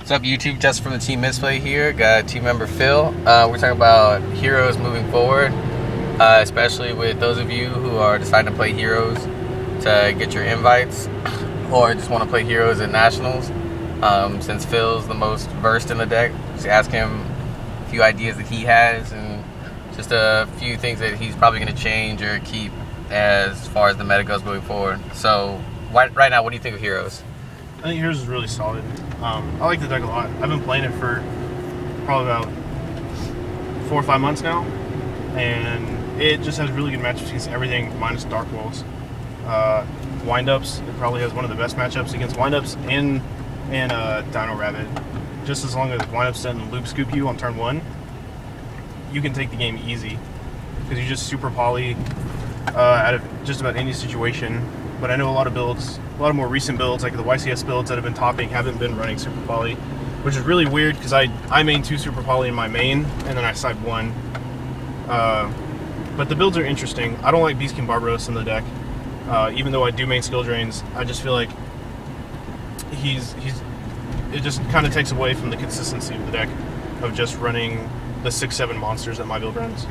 What's up, YouTube? Just from the Team Misplay here. Got team member Phil. We're talking about heroes moving forward, especially with those of you who are deciding to play heroes to get your invites, or just want to play heroes at nationals. Since Phil's the most versed in the deck, just ask him a few ideas that he has, and just a few things that he's probably going to change or keep as far as the meta goes moving forward. So, right now, what do you think of heroes? I think yours is really solid. I like the deck a lot. I've been playing it for probably about 4 or 5 months now, and it just has really good matchups against everything minus Dark Wolves. Windups, it probably has one of the best matchups against windups and Dino Rabbit. Just as long as windups doesn't loop scoop you on turn 1, you can take the game easy because you just super poly out of just about any situation. But I know a lot of builds, a lot of more recent builds, like the YCS builds that have been topping, haven't been running Super Poly, which is really weird because I main 2 Super Poly in my main, and then I side 1. But the builds are interesting. I don't like Beast King Barbaros in the deck, even though I do main skill drains. I just feel like it just kind of takes away from the consistency of the deck of just running the 6-7 monsters that my build runs.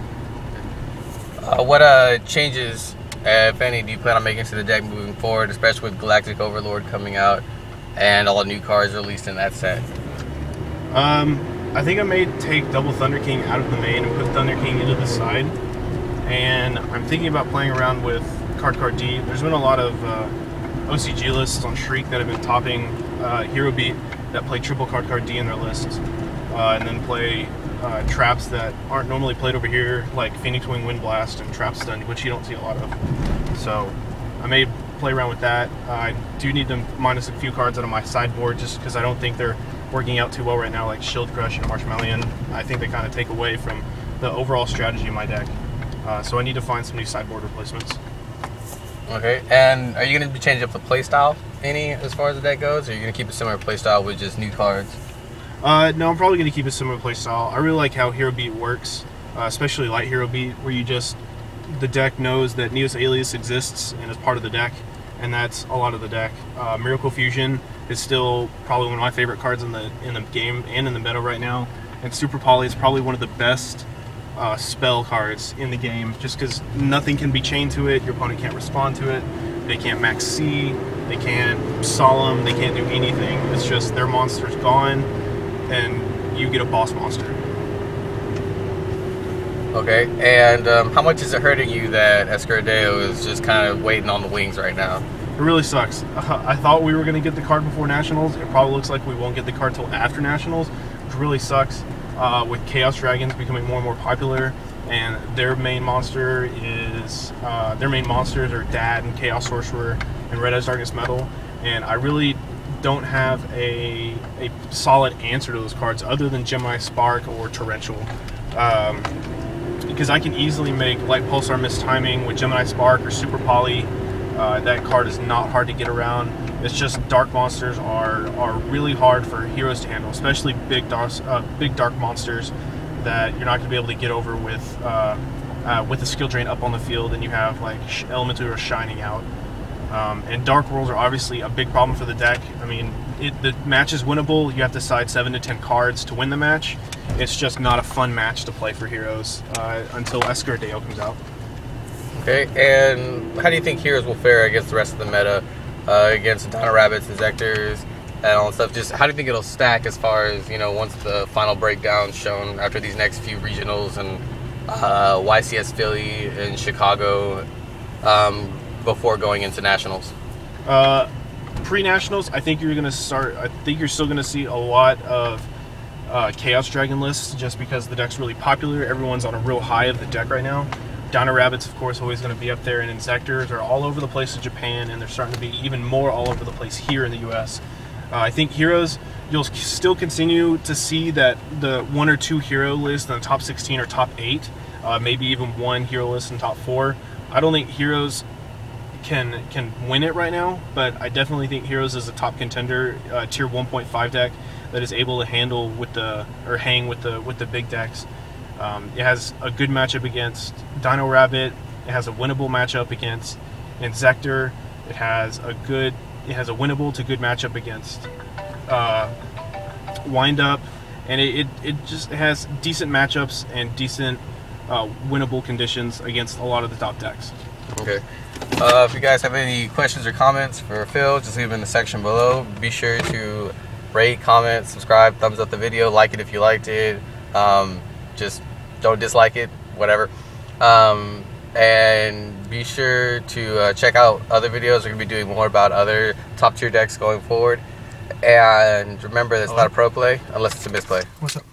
What changes, if any, do you plan on making to the deck moving forward, especially with Galactic Overlord coming out and all the new cards released in that set? I think I may take Double Thunder King out of the main and put Thunder King into the side. And I'm thinking about playing around with Card D. There's been a lot of OCG lists on Shriek that have been topping Hero Beat that play triple Card D in their lists. And then play traps that aren't normally played over here, like Phoenix Wing Wind Blast and Trap Stun, which you don't see a lot of. So I may play around with that. I do need to minus a few cards out of my sideboard just because I don't think they're working out too well right now, like Shield Crush and Marshmallow. I think they kind of take away from the overall strategy of my deck. So I need to find some new sideboard replacements. Okay, and are you going to be changing up the playstyle any as far as the deck goes, or are you going to keep a similar playstyle with just new cards? No, I'm probably going to keep a similar playstyle. I really like how Hero Beat works, especially Light Hero Beat, where the deck knows that Neos Alias exists and is part of the deck, and that's a lot of the deck. Miracle Fusion is still probably one of my favorite cards in the game and in the meta right now, and Super Poly is probably one of the best spell cards in the game, just because nothing can be chained to it, your opponent can't respond to it, they can't max C, they can't solemn, they can't do anything. It's just their monster's gone, and you get a boss monster. Okay, and how much is it hurting you that Escudero is just kind of waiting on the wings right now? It really sucks. I thought we were going to get the card before Nationals. It probably looks like we won't get the card till after Nationals, which really sucks. With Chaos Dragons becoming more and more popular, and their main monsters are Dad and Chaos Sorcerer and Red Eyes Darkness Metal, and I really don't have a solid answer to those cards other than Gemini Spark or Torrential, because I can easily make Light Pulsar Mistiming with Gemini Spark or Super Poly. That card is not hard to get around. It's just dark monsters are really hard for heroes to handle, especially big dark monsters that you're not going to be able to get over with the skill drain up on the field, and you have like Elemental Shining out. And Dark Rolls are obviously a big problem for the deck. I mean, the match is winnable. You have to side 7 to 10 cards to win the match. It's just not a fun match to play for heroes until Escudero comes out. Okay, and how do you think heroes will fare against the rest of the meta, against Dino Rabbits and Zectors and all that stuff? Just how do you think it'll stack as far as, once the final breakdown's shown after these next few regionals and YCS Philly and Chicago before going into nationals? Pre-nationals, I think you're still going to see a lot of Chaos Dragon lists just because the deck's really popular. Everyone's on a real high of the deck right now. Dino Rabbits, of course, always going to be up there, and Insectors are all over the place in Japan, and they're starting to be even more all over the place here in the U.S. I think heroes, you'll still continue to see that the 1 or 2 hero lists in the top 16 or top 8, maybe even 1 hero list in top 4. I don't think heroes can win it right now, but I definitely think heroes is a top contender, tier 1.5 deck that is able to handle hang with the big decks. It has a good matchup against Dino Rabbit. It has a winnable matchup against Insector. It has a winnable to good matchup against wind up, and it just has decent matchups and decent winnable conditions against a lot of the top decks. Okay. If you guys have any questions or comments for Phil, just leave them in the section below. Be sure to rate, comment, subscribe, thumbs up the video, like it if you liked it. Just don't dislike it, whatever. And be sure to check out other videos. We're going to be doing more about other top tier decks going forward. And remember, it's not a pro play unless it's a misplay. What's up?